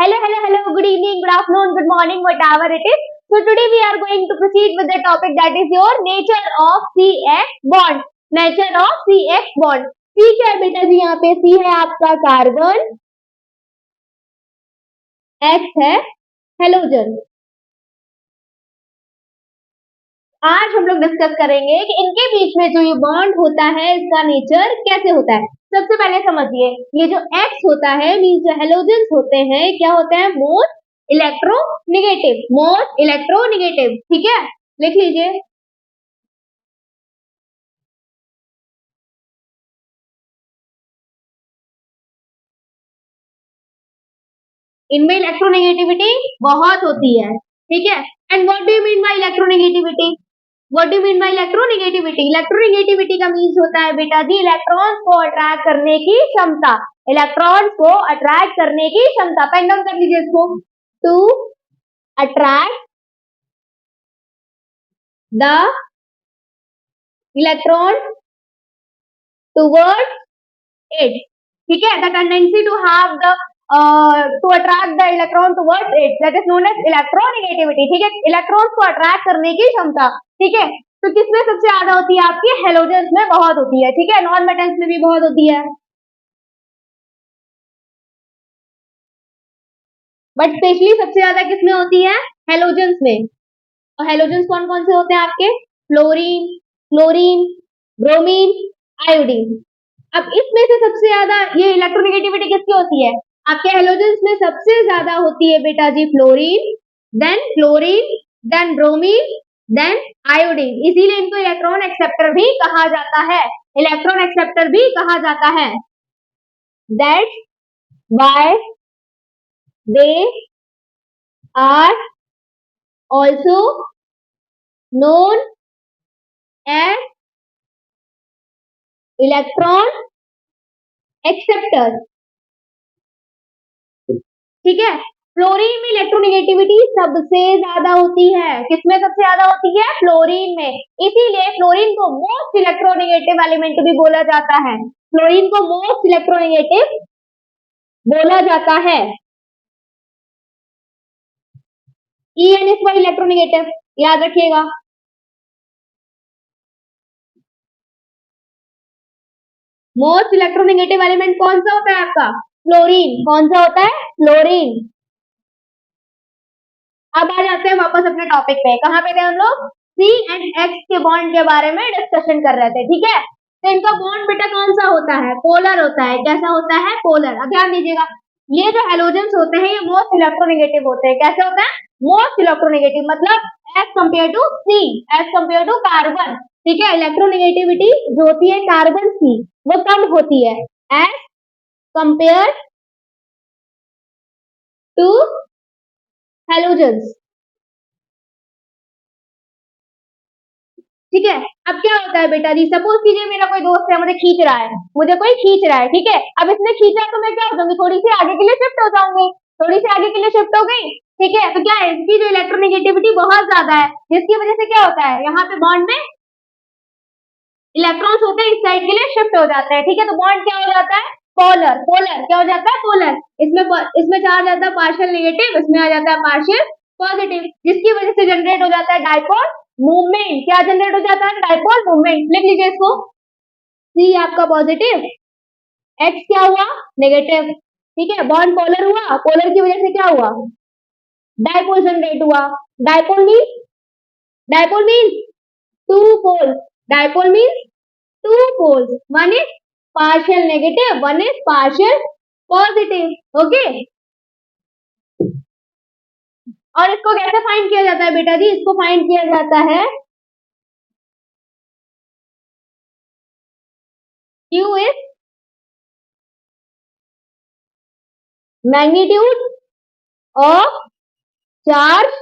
Hello, good evening, good afternoon, good morning, whatever it is. So today we are going to proceed with the topic that is your nature of CX bond. Nature of CX bond. ठीक है बेटा जी, यहाँ पे C है आपका carbon, X है halogen. आज हम लोग डिस्कस करेंगे कि इनके बीच में जो ये बॉन्ड होता है इसका नेचर कैसे होता है। सबसे पहले समझिए, ये जो X होता है मीन जो हेलोजेंस होते हैं क्या होते हैं, मोस्ट इलेक्ट्रोनेगेटिव। ठीक है, लिख लीजिए। इनमें इलेक्ट्रोनेगेटिविटी बहुत होती है। ठीक है, and what do you mean by electronegativity? What do you mean by electronegativity? Electronegativity का मीन्स होता है बेटा जी इलेक्ट्रॉन्स को अट्रैक्ट करने की क्षमता। इलेक्ट्रॉन्स को अट्रैक्ट करने की क्षमता, पेन डाउन कर लीजिए इसको। To attract the electron towards it. ठीक है, the tendency to have the to attract the electron towards it, that is known as electronegativity. ठीक है, इलेक्ट्रॉन्स को अट्रैक्ट करने की क्षमता। ठीक है, तो किसमें सबसे ज्यादा होती है आपकी? हेलोजेंस में बहुत होती है। ठीक है, नॉन मेटल्स में भी बहुत होती है, बट स्पेशली सबसे ज्यादा किसमें होती है? हेलोजेंस में। और हेलोजेंस कौन कौन से होते हैं आपके? Fluorine, chlorine, bromine, iodine. अब इसमें से सबसे ज्यादा ये इलेक्ट्रोनेगेटिविटी किसकी होती है? आपके हेलोजेंस में सबसे ज्यादा होती है बेटा जी fluorine, then bromine, then iodine. इसीलिए इनको इलेक्ट्रॉन एक्सेप्टर भी कहा जाता है। इलेक्ट्रॉन एक्सेप्टर भी कहा जाता है। That's why they are also known as electron acceptor. ठीक है, फ्लोरीन में इलेक्ट्रोनेगेटिविटी सबसे ज्यादा होती है। किसमें सबसे ज्यादा होती है? फ्लोरीन में। इसीलिए फ्लोरीन को मोस्ट इलेक्ट्रोनेगेटिव एलिमेंट भी बोला जाता है। फ्लोरीन को मोस्ट इलेक्ट्रोनेगेटिव बोला जाता है। EN फॉर इलेक्ट्रोनेगेटिव, याद रखिएगा। मोस्ट इलेक्ट्रोनेगेटिव एलिमेंट कौन सा होता है आपका? फ्लोरीन। कौन सा होता है? फ्लोरीन। अब आ जाते हैं वापस अपने टॉपिक पे। कहाँ पे थे हम लोग? C एंड X के बॉन्ड के बारे में डिस्कशन कर रहे थे। ठीक है, तो इनका बॉन्ड बेटा कौन सा होता है? पोलर होता है। कैसा होता है? पोलर। अब ध्यान दीजिएगा, ये जो हेलोजेंस होते हैं ये मोस्ट इलेक्ट्रोनेगेटिव होते हैं। कैसे होते हैं? मोस्ट इलेक्ट्रोनेगेटिव, मतलब as compare to C, as compare to carbon. ठीक है, इलेक्ट्रोनेगेटिविटी जो होती है कार्बन C वो कम होती है एज कंपेयर टू हेलोजेंस। ठीक है, अब क्या होता है बेटा जी, सपोज कीजिए मेरा कोई दोस्त है, मुझे खींच रहा है, मुझे कोई खींच रहा है। ठीक है, अब इसने खींचा तो मैं क्या हो जाऊंगी? थोड़ी सी आगे के लिए शिफ्ट हो जाऊंगी। थोड़ी सी आगे के लिए शिफ्ट हो गई। ठीक है, तो क्या है, इसकी जो इलेक्ट्रोनेगेटिविटी बहुत ज्यादा है, जिसकी वजह से क्या होता है, यहाँ पे बॉन्ड में इलेक्ट्रॉन्स होते हैं इस साइड के लिए शिफ्ट हो जाते हैं। ठीक है, तो बॉन्ड क्या हो जाता है? पोलर। पोलर क्या हो जाता है? पोलर। इसमें चार्ज आ जाता है पार्शियल नेगेटिव, इसमें आ जाता है पार्शियल पॉजिटिव, जिसकी वजह से जनरेट हो जाता है डाइपोल मूवमेंट। क्या जनरेट हो जाता है? Dipole movement. लिख लीजिए इसको। C आपका पॉजिटिव, X क्या हुआ? नेगेटिव। ठीक है, बॉन्ड पोलर हुआ, पोलर की वजह से क्या हुआ? डाइपोल जनरेट हुआ। Dipole means two poles. Dipole means two poles, one is partial negative, one is partial positive. Okay, और इसको कैसे फाइंड किया जाता है बेटा जी? इसको फाइंड किया जाता है Q is magnitude of charge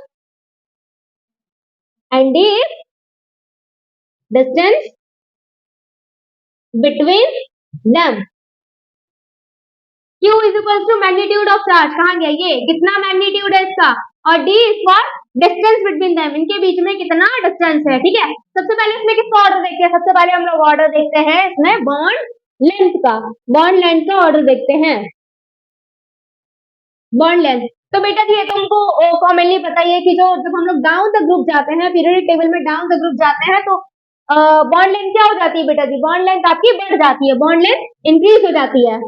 and D is distance between them. Q is equals to magnitude of charge। कहाँ गया ये? कितना मैग्नीट्यूड है इसका? और D is for distance between them, इनके बीच में कितना डिस्टेंस है। ठीक है, सबसे पहले इसमें किसका ऑर्डर देखते हैं? सबसे पहले हम लोग ऑर्डर देखते हैं इसमें बॉन्ड लेंथ का। बॉन्ड लेंथ का ऑर्डर देखते हैं। Bond length. तो बेटा जी ये तो हमको कॉमनली पता ही है कि जो जब हम लोग डाउन द ग्रुप जाते हैं, पीरियोडिक टेबल में डाउन द ग्रुप जाते हैं, तो बॉन्ड लेंथ क्या हो जाती है बेटा जी? बॉन्ड लेंथ आपकी बढ़ जाती है, बॉन्ड लेंथ इंक्रीज हो जाती है,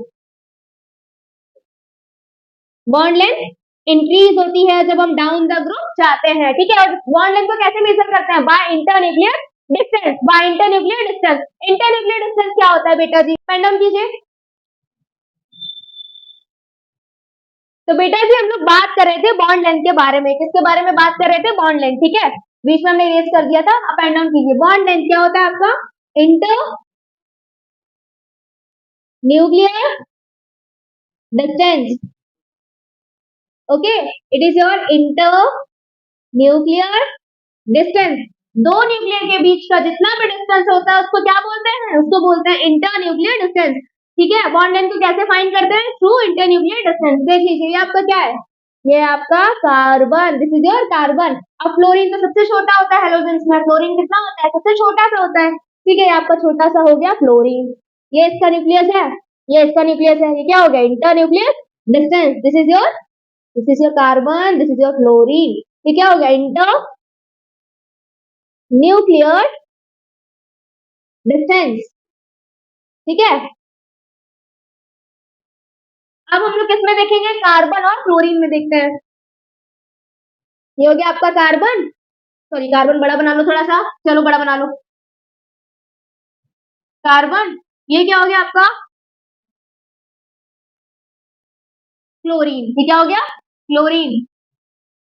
बॉन्ड लेंथ इंक्रीज होती है जब हम डाउन द ग्रुप जाते हैं, ठीक है। और बॉन्ड लेंथ को कैसे मेजर करते हैं? By internuclear distance, by internuclear distance. Internuclear distance क्या होता है बेटा जी? फाइंड आउट कीजिए। तो बेटा जी हम लोग बात कर रहे थे बॉन्ड लेंथ के बारे में, किसके बारे में बात कर रहे थे? बॉन्ड लेंथ, ठीक है। बीच में हमने इरेज कर दिया था, अप एंड डाउन कीजिए। बॉन्ड लेंथ क्या होता है आपका? Inter nuclear distance, okay, it is your inter nuclear distance. दो न्यूक्लियर के बीच का जितना भी डिस्टेंस होता है उसको क्या बोलते हैं? उसको बोलते हैं इंटर न्यूक्लियर डिस्टेंस, ठीक है। बॉन्ड लेंथ को कैसे फाइंड करते हैं? Through enter nuclear distance. देख लीजिए ये आपका क्या है? ये आपका carbon, this is your carbon. अब फ्लोरीन तो सबसे छोटा होता है हेलोजेंस में, फ्लोरीन कितना होता है? सबसे छोटा सा होता है, ठीक है। ये आपका छोटा सा हो गया फ्लोरीन, ये इसका न्यूक्लियस है, ये इसका न्यूक्लियस है, ये क्या हो गया? Inter nuclear distance. This is your carbon, this is your fluorine, ये क्या हो गया? इंटर न्यूक्लियर डिस्टेंस, ठीक है। अब हम लोग किसमें देखेंगे? कार्बन और फ्लोरीन में देखते हैं। ये हो गया आपका कार्बन, सॉरी कार्बन बड़ा बना लो थोड़ा सा, चलो बड़ा बना लो। कार्बन, ये क्या हो गया आपका? फ्लोरीन, ये क्या हो गया? फ्लोरीन।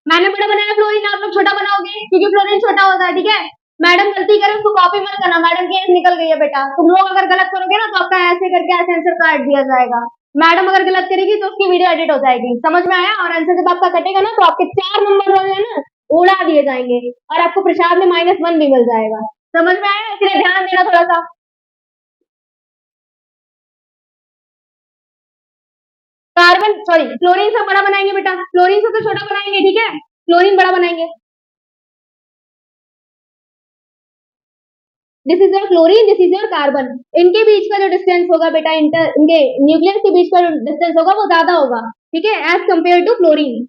मैंने बड़ा बनाया फ्लोरीन, आप लोग छोटा बनाओगे क्योंकि फ्लोरीन छोटा होता है, ठीक है। मैडम गलती करे उसको कॉपी मत करना, मैडम की एज निकल गई है बेटा। तुम लोग अगर गलत करोगे ना तो आपका ऐसे करके ऐसे आंसर काट दिया जाएगा। मैडम अगर गलत करेगी तो उसकी वीडियो एडिट हो जाएगी, समझ में आया? और आंसर जब आपका कटेगा ना तो आपके 4 नंबर हो गए ना, उड़ा दिए जाएंगे और आपको प्रसाद में -1 भी मिल जाएगा। समझ में आया? इसलिए ध्यान देना थोड़ा सा। कार्बन सॉरी फ्लोरीन से बड़ा बनाएंगे बेटा, फ्लोरीन से तो छोटा बनाएंगे, ठीक है। फ्लोरीन बड़ा बनाएंगे। This is your chlorine, this is your carbon. इनके बीच का जो डिस्टेंस होगा बेटा, इनके न्यूक्लियस के बीच का जो डिस्टेंस होगा वो ज्यादा होगा, ठीक है, एज कंपेयर टू क्लोरीन,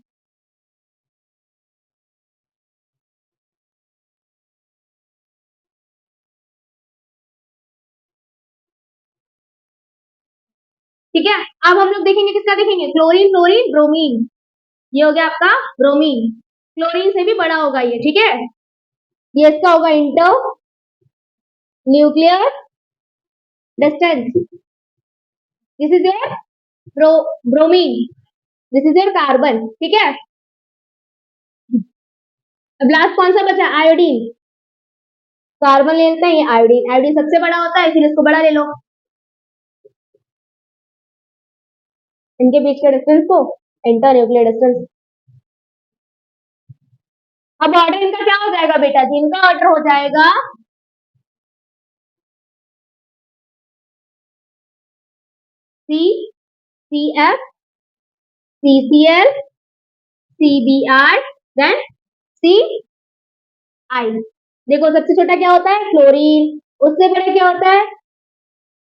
ठीक है। अब हम लोग देखेंगे किसका देखेंगे? Chlorine, fluorine, bromine. ये हो गया आपका ब्रोमीन, क्लोरीन से भी बड़ा होगा ये, ठीक है। ये इसका होगा inter nuclear distance. This is your bromine, this is your carbon, ठीक है। अब लास्ट कौन सा बचा? आयोडीन। कार्बन ले लेते हैं, ये आयोडीन, आयोडीन सबसे बड़ा होता है इसलिए इसको बड़ा ले लो। इनके बीच के डिस्टेंस को इंटर न्यूक्लियर डिस्टेंस। अब ऑर्डर इनका क्या हो जाएगा बेटा जी? इनका ऑर्डर हो जाएगा C C F C C L C B R then C I. देखो सबसे छोटा क्या होता है? फ्लोरीन। उससे बड़ा क्या होता है?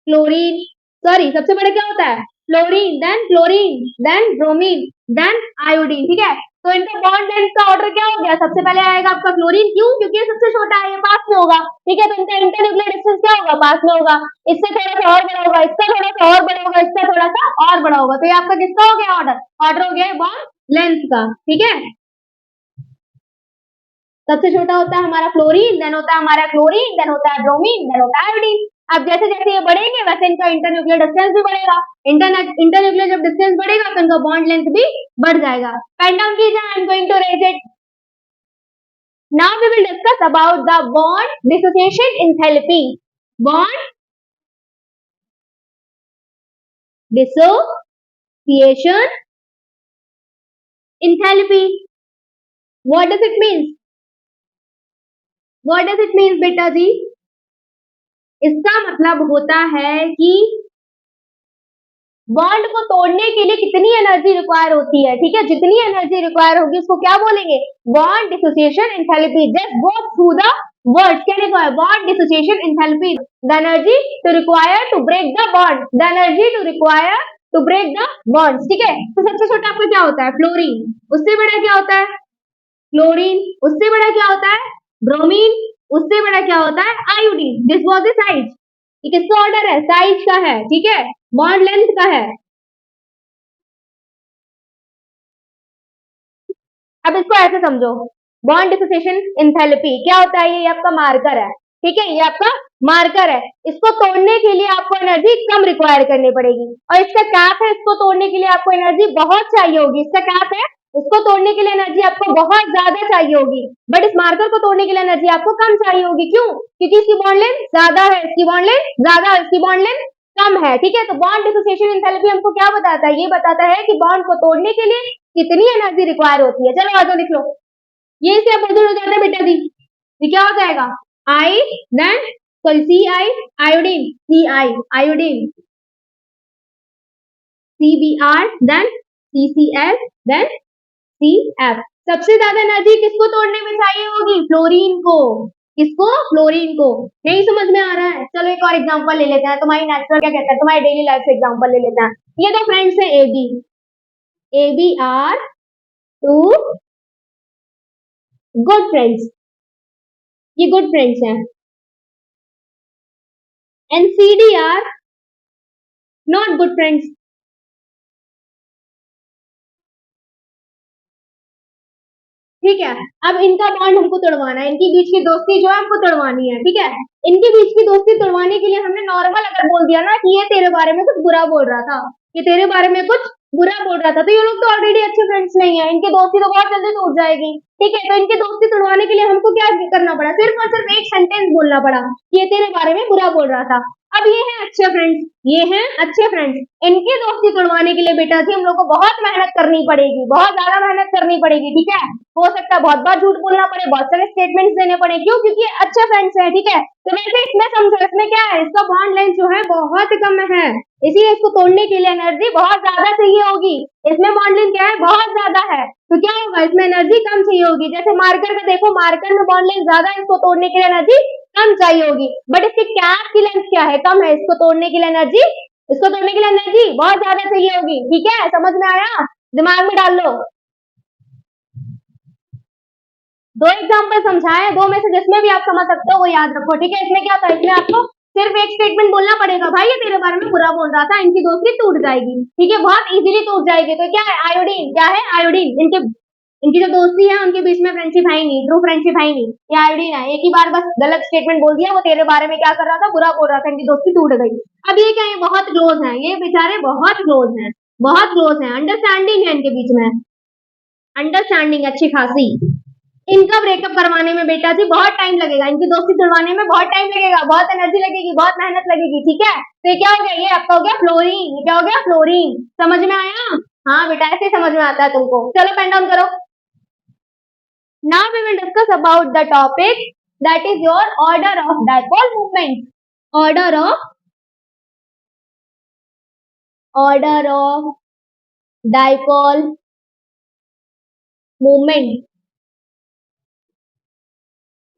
क्लोरीन, सॉरी सबसे बड़ा क्या होता है? Fluorine then bromine then iodine, ठीक है। तो इनका बॉन्ड लेंथ का ऑर्डर क्या हो गया? सबसे पहले आएगा आपका क्लोरीन, क्यों? क्योंकि ये सबसे छोटा है, ये पास में होगा, ठीक है। तो इनका इंटरन्यूक्लियर डिस्टेंस क्या होगा? पास में होगा। इससे थोड़ा सा और बड़ा होगा, इसका थोड़ा सा और बड़ा होगा, इसका थोड़ा सा और बड़ा होगा। तो ये आपका किसका हो गया ऑर्डर? ऑर्डर हो गया बॉन्ड लेंथ का, ठीक है। सबसे छोटा होता है हमारा फ्लोरीन, देन होता है हमारा क्लोरीन, देन होता है ब्रोमीन, देन होता है आयोडीन। अब जैसे जैसे ये बढ़ेंगे वैसे इनका इंटरन्यूक्लियर डिस्टेंस भी बढ़ेगा। इंटरन्यूक्लियर जब डिस्टेंस बढ़ेगा तो इनका बॉन्ड लेंथ भी बढ़ जाएगा। पेन डाउन कीजिए, I am going to raise it. Now we will discuss about the bond dissociation enthalpy. Bond dissociation enthalpy, what does it mean? What does it mean बेटा जी? इसका मतलब होता है कि बॉन्ड को तोड़ने के लिए कितनी एनर्जी रिक्वायर होती है, ठीक है। जितनी एनर्जी रिक्वायर होगी उसको क्या बोलेंगे? Bond dissociation enthalpy. Just go through the words. क्या लिखा है? Bond dissociation enthalpy, the energy to require to break the bond, the energy to require to break the bonds, ठीक है। तो सबसे छोटा आपका क्या होता है, फ्लोरीन, उससे बड़ा क्या होता है क्लोरीन, उससे बड़ा क्या होता है ब्रोमीन, उससे बड़ा क्या होता है iodine. This was the size, ये किसका ऑर्डर है, साइज का है, ठीक है, बॉन्ड लेंथ का है। अब इसको ऐसे समझो, बॉन्ड डिसोसिएशन एंथैल्पी क्या होता है, ये आपका मार्कर है, ठीक है, ये आपका मार्कर है। इसको तोड़ने के लिए आपको एनर्जी कम रिक्वायर करनी पड़ेगी, और इसका कैप है, इसको तोड़ने के लिए आपको एनर्जी बहुत चाहिए होगी। इसका कैप है, इसको तोड़ने के लिए एनर्जी आपको बहुत ज्यादा चाहिए होगी, बट इस मार्कर को तोड़ने के लिए एनर्जी आपको कम चाहिए होगी। क्यों, क्योंकि इसकी बॉन्ड लेंथ ज्यादा है, इसकी बॉन्ड लेंथ ज्यादा है, इसकी बॉन्ड लेंथ कम है, ठीक है। तो बॉन्ड डिसोसिएशन एंथैल्पी हमको क्या बताता है, ये बताता है कि बॉन्ड को तोड़ने के लिए कितनी एनर्जी रिक्वायर होती है। चलो आगे लिख लो, ये से आप उधर हो जाता है बेटा दी, ये क्या हो जाएगा, I then sorry C I iodine, C I iodine, C B R then C C L then C F. सबसे ज्यादा एनर्जी किसको तोड़ने में चाहिए होगी, फ्लोरीन को, किसको, फ्लोरीन को। नहीं समझ में आ रहा है, चलो एक और एग्जांपल ले लेते हैं, तुम्हारी नेचुरल क्या कहता है, तुम्हारी डेली लाइफ से एग्जांपल ले लेते हैं। ये दो फ्रेंड्स है A B are two good friends, ये गुड फ्रेंड्स हैं, and C D are not good friends. ठीक है, अब इनका बॉन्ड हमको तोड़वाना है, इनके बीच की दोस्ती जो है हमको तोड़वानी है, ठीक है। इनके बीच की दोस्ती तोड़वाने के लिए हमने नॉर्मल अगर बोल दिया ना कि ये तेरे बारे में कुछ बुरा बोल रहा था, ये तेरे बारे में कुछ बुरा बोल रहा था, तो ये लोग तो ऑलरेडी अच्छे फ्रेंड्स नहीं है, इनकी दोस्ती तो बहुत जल्दी टूट जाएगी, ठीक है। तो इनकी दोस्ती तोड़वाने के लिए हमको क्या करना पड़ा, सिर्फ और सिर्फ एक सेंटेंस बोलना पड़ा, ये तेरे बारे में बुरा बोल रहा था। अब ये है अच्छे फ्रेंड्स, ये हैं अच्छे फ्रेंड्स, इनकी दोस्ती तोड़वाने के लिए बेटा जी हम लोग को बहुत मेहनत करनी पड़ेगी, बहुत ज्यादा मेहनत करनी पड़ेगी, ठीक है। हो सकता है बहुत बार झूठ बोलना पड़े, बहुत सारे स्टेटमेंट्स देने पड़े, क्यों, क्योंकि ये अच्छे फ्रेंड्स हैं, ठीक है। तो वैसे इसमें समझो, इसमें क्या है, इसका बॉन्ड लेंथ जो है बहुत कम है, इसीलिए इसको तोड़ने के लिए एनर्जी बहुत ज्यादा चाहिए होगी। इसमें बॉन्ड लेंथ क्या है, बहुत ज्यादा है, तो क्या होगा, इसमें एनर्जी कम चाहिए होगी। जैसे मार्कर का देखो, मार्कर में बॉन्ड लेंथ ज्यादा है, इसको तोड़ने के लिए एनर्जी कम चाहिए होगी, बट इसकी कैप की लेंथ क्या है, कम है, इसको तोड़ने के लिए एनर्जी, इसको तोड़ने के लिए एनर्जी बहुत ज्यादा चाहिए होगी, ठीक है। समझ में आया, दिमाग में डाल लो। दो एग्जाम्पल समझाए, दो में से जिसमें भी आप समझ सकते हो वो याद रखो, ठीक है। इसमें क्या था, इसमें आपको सिर्फ एक स्टेटमेंट बोलना पड़ेगा, भाई ये तेरे बारे में बुरा बोल रहा था, इनकी दोस्ती टूट जाएगी, ठीक है, बहुत इजीली टूट जाएगी। तो क्या है, आयोडीन, क्या है आयोडीन, इनकी जो दोस्ती है उनके बीच में फ्रेंडशिप है ही नहीं, ट्रू फ्रेंडशिप है ही नहीं, ये आयोडीन है। एक ही बार बस गलत स्टेटमेंट बोल दिया, वो तेरे बारे में क्या कर रहा था, बुरा बोल रहा था, इनकी दोस्ती टूट गई। अब ये क्या है, बहुत क्लोज है, ये बेचारे बहुत क्लोज हैं, बहुत क्लोज हैं, अंडरस्टैंडिंग है इनके बीच में, अंडरस्टैंडिंग अच्छी खासी। इनका ब्रेकअप करवाने में बेटा जी बहुत टाइम लगेगा, इनकी दोस्ती तोड़वाने में बहुत टाइम लगेगा, बहुत एनर्जी लगेगी, बहुत मेहनत लगेगी, ठीक है। तो ये क्या हो गया, ये आपका हो गया फ्लोरीन, ये क्या हो गया फ्लोरीन, समझ में आया, हाँ बेटा ऐसे समझ में आता है तुमको। चलो पेन डाउन करो। Now we will discuss about the topic that is your order of dipole movement. Order of dipole movement.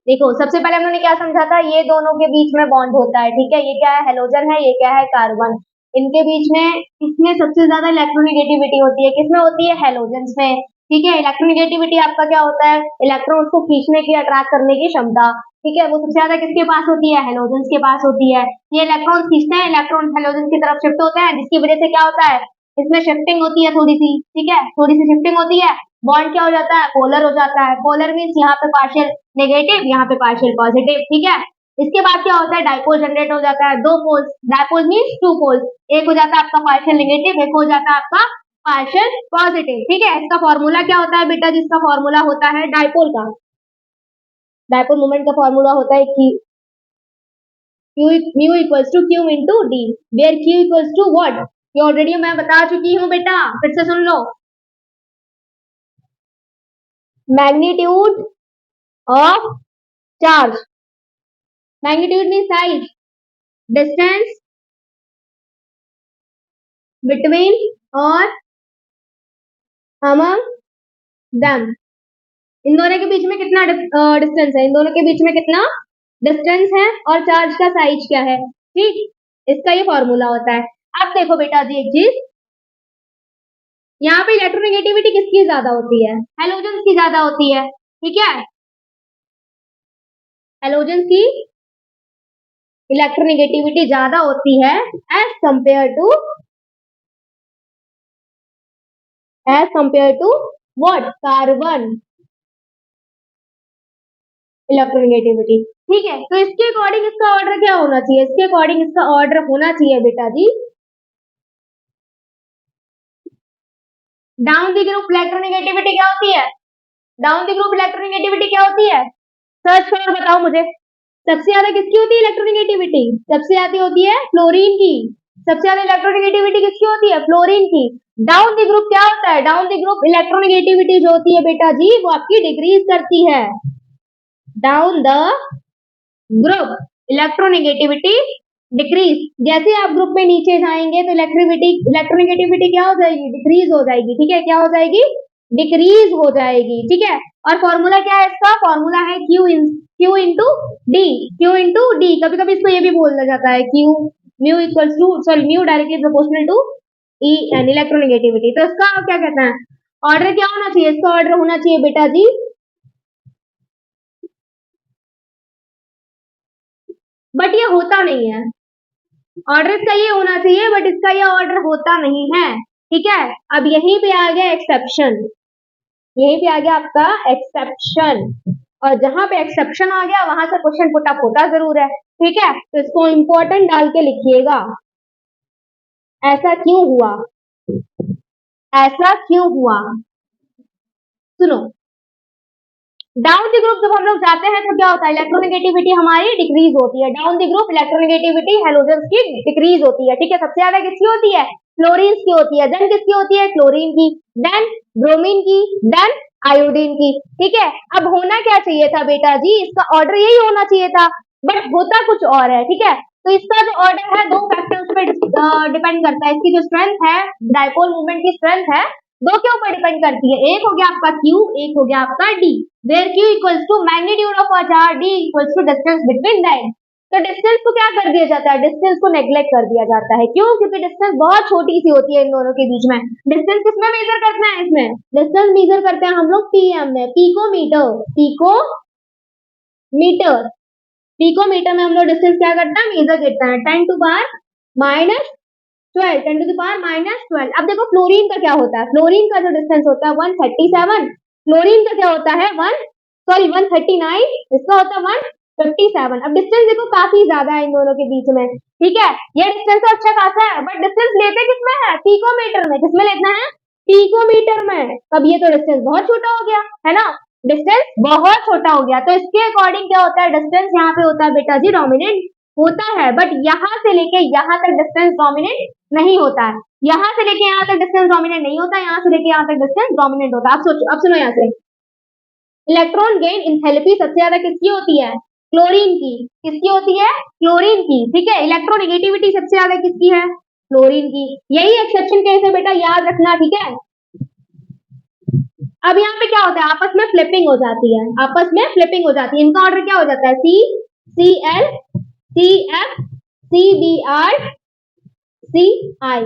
देखो सबसे पहले हम लोगों ने क्या समझा था, ये दोनों के बीच में बॉन्ड होता है, ठीक है। ये क्या है, हेलोजन है, ये क्या है, कार्बन। इनके बीच में किसमें सबसे ज्यादा इलेक्ट्रोनेगेटिविटी होती है, किसमें होती है, हेलोजेंस में, ठीक है। इलेक्ट्रोनेगेटिविटी आपका क्या होता है, इलेक्ट्रॉन को खींचने की, अट्रैक्ट करने की क्षमता, ठीक है, वो सबसे ज्यादा किसके पास होती है, हेलोजेंस के पास होती है। ये इलेक्ट्रॉन खींचते हैं, इलेक्ट्रॉन हेलोजन की तरफ शिफ्ट होते हैं, जिसकी वजह से क्या होता है, इसमें शिफ्टिंग होती है थोड़ी सी, ठीक है, थोड़ी सी शिफ्टिंग होती है, बॉन्ड क्या हो जाता है, पोलर हो जाता है। पोलर मीन्स यहाँ पे पार्शियल नेगेटिव, यहाँ पे पार्शियल पॉजिटिव, ठीक है। इसके बाद क्या होता है, डाइपोल जनरेट हो जाता है, दो poles, dipole means two poles, एक हो जाता है आपका पार्शियल नेगेटिव, एक हो जाता है आपका पार्शियल पॉजिटिव, ठीक है। इसका फॉर्मूला क्या होता है बेटा, जिसका फॉर्मूला होता है डाइपोल का, डाइपोल मोमेंट का फॉर्मूला होता है कि mu equals to Q into D, where Q equals to what, ये ऑलरेडी मैं बता चुकी हूँ बेटा, फिर से सुन लो। Magnitude of charge, magnitude mean size, distance between और अमंग देम, इन दोनों के बीच में कितना डिस्टेंस है, इन दोनों के बीच में कितना डिस्टेंस है, और चार्ज का साइज क्या है, ठीक, इसका ये फॉर्मूला होता है। अब देखो बेटा जी एक चीज, यहाँ पे इलेक्ट्रोनेगेटिविटी किसकी ज्यादा होती है? हेलोजेंस की ज्यादा होती है, ठीक है। हेलोजेंस की इलेक्ट्रोनेगेटिविटी ज्यादा होती है as compare to what? Carbon electronegativity, ठीक है। तो इसके अकॉर्डिंग इसका ऑर्डर क्या होना चाहिए? इसके अकॉर्डिंग इसका ऑर्डर होना चाहिए बेटा जी, डाउन द ग्रुप इलेक्ट्रोनेगेटिविटी क्या होती है? डाउन द ग्रुप इलेक्ट्रोनेगेटिविटी क्या होती है? सर्च करो और बताओ मुझे। सबसे ज्यादा किसकी होती है इलेक्ट्रोनेगेटिविटी? सबसे ज्यादा होती है फ्लोरीन की। सबसे ज्यादा इलेक्ट्रोनेगेटिविटी किसकी होती है? फ्लोरीन की। डाउन द ग्रुप क्या होता है? डाउन द ग्रुप इलेक्ट्रोनेगेटिविटी जो होती है बेटा जी वो आपकी डिक्रीज करती है। Down the group electronegativity decrease, जैसे आप ग्रुप में नीचे जाएंगे तो इलेक्ट्रोनेगेटिविटी क्या हो जाएगी? डिक्रीज हो जाएगी, ठीक है। क्या हो जाएगी? डिक्रीज हो जाएगी, ठीक है। और फॉर्मूला क्या है इसका? फॉर्मूला है Q into D. Q into D, कभी कभी इसको ये भी बोला जाता है Q mu equals to, sorry mu directly proportional to E N electronegativity. तो इसका क्या कहते हैं? ऑर्डर क्या होना चाहिए? इसका ऑर्डर होना चाहिए बेटा जी, बट ये होता नहीं है। ऑर्डर इसका ये होना चाहिए बट इसका ये ऑर्डर होता नहीं है, ठीक है। अब यहीं पे आ गया एक्सेप्शन, यहीं पे आ गया आपका एक्सेप्शन, और जहां पे एक्सेप्शन आ गया वहां से क्वेश्चन पुटअप होता जरूर है, ठीक है। तो इसको इंपॉर्टेंट डाल के लिखिएगा, ऐसा क्यों हुआ, ऐसा क्यों हुआ। सुनो, डाउन द ग्रुप जब हम लोग जाते हैं तो क्या होता है? इलेक्ट्रोनेगेटिविटी हमारी डिक्रीज होती है। Down the group electronegativity halogens की डिक्रीज होती है, ठीक है। सबसे ज्यादा किसकी होती है? फ्लोरीन की होती है। देन किसकी होती है? क्लोरीन की। देन ब्रोमीन की। देन आयोडीन की, ठीक है। अब होना क्या चाहिए था बेटा जी? इसका ऑर्डर यही होना चाहिए था, बट होता कुछ और है, ठीक है। तो इसका जो ऑर्डर है दो फैक्टर्स पे डिपेंड करता है। इसकी जो स्ट्रेंथ है, डायपोल मूवमेंट की स्ट्रेंथ है, दो के ऊपर डिपेंड करती है। एक हो गया आपका Q, एक हो गया आपका D। Where Q equals to magnitude of a charge, D equals to distance between them. तो डिस्टेंस को क्या कर दिया जाता है? डिस्टेंस को नेग्लेक्ट कर दिया जाता है। क्यों? क्योंकि डिस्टेंस बहुत छोटी सी होती है इन दोनों के बीच में। डिस्टेंस किसमें मेजर करते हैं? इसमें डिस्टेंस मेजर करते हैं हम लोग पीएम में, पिकोमीटर। पिकोमीटर, पिकोमीटर में हम लोग डिस्टेंस क्या करते हैं? मेजर करते हैं। 10 to power minus 12, 10 to the power minus 12। अब देखो फ्लोरीन का क्या होता है? फ्लोरीन का जो डिस्टेंस होता है 137, फ्लोरीन का क्या होता है 139, इसका होता है 157। अब डिस्टेंस देखो काफी ज्यादा है इन दोनों के बीच में, ठीक है। ये डिस्टेंस तो अच्छा खासा है, बट डिस्टेंस लेते किसमें है? पिकोमीटर में। किसमें लेना है? पिकोमीटर में। तब ये तो डिस्टेंस बहुत छोटा हो गया है ना, डिस्टेंस बहुत छोटा हो गया। तो इसके अकॉर्डिंग क्या होता है? डिस्टेंस यहाँ पे होता है बेटा जी डोमिनेंट होता है, बट यहाँ से लेके यहाँ तक डिस्टेंस डोमिनेंट नहीं होता है। यहाँ से लेके यहाँ तक डिस्टेंस डोमिनेंट नहीं होता, यहाँ से लेके यहाँ तक डिस्टेंस डोमिनेंट होता है। अब सोचो, अब सुनो यहाँ से, इलेक्ट्रॉन गेन इंथैल्पी सबसे ज्यादा किसकी होती है? क्लोरीन की। किसकी होती है? क्लोरीन की, ठीक है। इलेक्ट्रोनेगेटिविटी सबसे ज्यादा किसकी है? क्लोरीन की। यही एक्सेप्शन केस है बेटा, याद रखना, ठीक है। अब यहाँ पे क्या होता है? आपस में फ्लिपिंग हो जाती है, आपस में फ्लिपिंग हो जाती है। इनका ऑर्डर क्या हो जाता है? CCl CF CBr CI।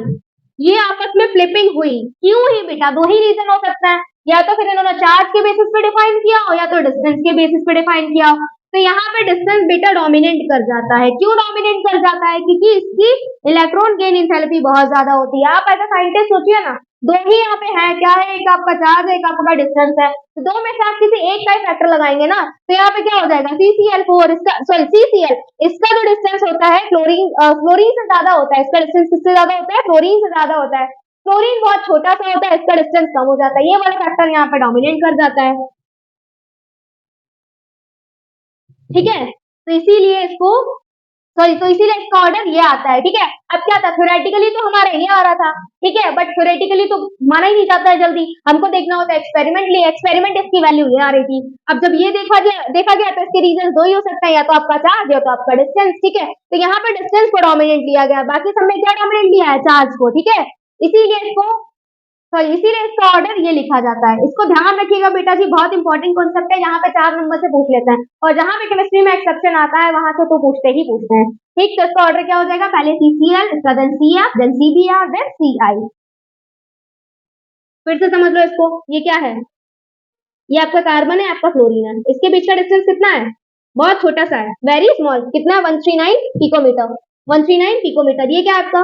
ये आपस में फ्लिपिंग हुई, क्यों हुई बेटा? दो ही रीजन हो सकता है, या तो फिर इन्होंने चार्ज के बेसिस पे डिफाइन किया हो, या तो डिस्टेंस के बेसिस पे डिफाइन किया हो। तो यहाँ पे डिस्टेंस बेटा डोमिनेट कर जाता है। क्यों डोमिनेट कर जाता है? क्योंकि इसकी इलेक्ट्रॉन गेन इंथैल्पी बहुत ज्यादा होती है। आप ऐसा साइंटिस्ट सोचिए ना, दो ही यहाँ पे है, क्या है? एक आपका चार्ज है, एक आपका डिस्टेंस है। तो दो में से आप किसी एक का ही फैक्टर लगाएंगे ना, तो यहाँ पे क्या हो जाएगा? CCl4, इसका सॉरी CCl, इसका जो डिस्टेंस होता है फ्लोरीन से ज्यादा होता है। इसका डिस्टेंस किससे ज्यादा होता है? फ्लोरीन से ज्यादा होता है। फ्लोरीन बहुत छोटा सा होता है, इसका डिस्टेंस कम हो जाता है। ये वाला फैक्टर यहाँ पे डोमिनेट कर जाता है, ठीक है। तो इसीलिए इसको सॉरी तो इसीलिए इसका ऑर्डर ये आता है, ठीक है। अब क्या था? थ्योरेटिकली तो हमारा ये आ रहा था, ठीक है, बट थ्योरेटिकली तो माना ही नहीं जाता है जल्दी, हमको देखना होता है एक्सपेरिमेंटली। एक्सपेरिमेंट इसकी वैल्यू ये आ रही थी। अब जब ये देखा गया तो इसके रीजन दो ही हो सकते हैं, या तो आपका चार्ज या तो आपका डिस्टेंस, ठीक है। तो यहाँ पर डिस्टेंस को डोमिनेंट लिया गया, बाकी सब में क्या डोमिनेंट लिया है? चार्ज को, ठीक है। इसीलिए इसको सॉरी इसीलिए इसका ऑर्डर ये लिखा जाता है। इसको ध्यान रखिएगा बेटा जी, बहुत इंपॉर्टेंट कॉन्सेप्ट है, यहाँ पे 4 नंबर से पूछ लेते हैं, और जहां पे केमिस्ट्री में एक्सेप्शन आता है वहां से तो पूछते ही पूछते हैं, ठीक। तो इसका ऑर्डर क्या हो जाएगा? पहले CCl, इसका then CF, then CBr, then CI। फिर से समझ लो इसको, ये क्या है? ये आपका कार्बन है, आपका फ्लोरीन है। इसके बीच का डिस्टेंस कितना है? बहुत छोटा सा है, वेरी स्मॉल। कितना? 139 पिकोमीटर। 139 पिकोमीटर। ये क्या है आपका?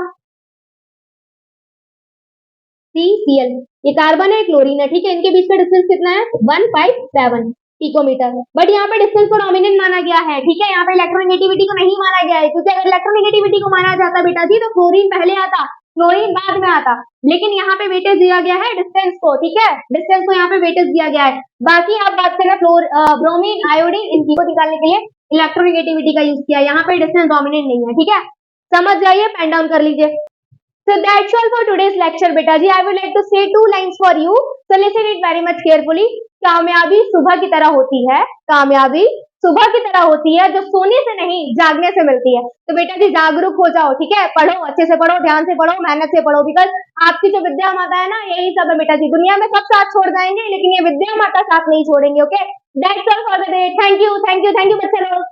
CCl। ये कार्बन है, क्लोरीन है, ठीक है। इनके बीच का डिस्टेंस कितना है? 157 पिकोमीटर। बट यहाँ पे डिस्टेंस को डोमिनेंट माना गया है, ठीक है। यहाँ पे इलेक्ट्रोनेगेटिविटी को नहीं माना गया है, क्योंकि अगर इलेक्ट्रोनेगेटिविटी को माना जाता बेटा जी तो क्लोरीन पहले आता, फ्लोरीन बाद में आता। लेकिन यहाँ पे वेटेज दिया गया है डिस्टेंस को, ठीक है। डिस्टेंस को यहाँ पे वेटेज दिया गया है। बाकी आप बात करें ब्रोमीन, आयोडीन, इनकी को निकालने के लिए इलेक्ट्रोनेगेटिविटी का यूज किया। यहाँ पे डिस्टेंस डोमिनेंट नहीं है, ठीक है। समझ जाइए, पेन डाउन कर लीजिए। So that's all for today's lecture, beta ji. I would like to say two lines for you. So listen it very much carefully. कामयाबी सुबह की तरह होती है, कामयाबी सुबह की तरह होती है, जो सोने से नहीं जागने से मिलती है। तो बेटा जी जागरूक हो जाओ, ठीक है। पढ़ो, अच्छे से पढ़ो, ध्यान से पढ़ो, मेहनत से पढ़ो, बिकॉज आपकी जो विद्या माता है ना, यही सब है बेटा जी। दुनिया में सब साथ छोड़ जाएंगे, लेकिन ये विद्या माता साथ नहीं छोड़ेंगे। Okay, that's all for the day. Thank you, thank you, thank you बच्चे लोग।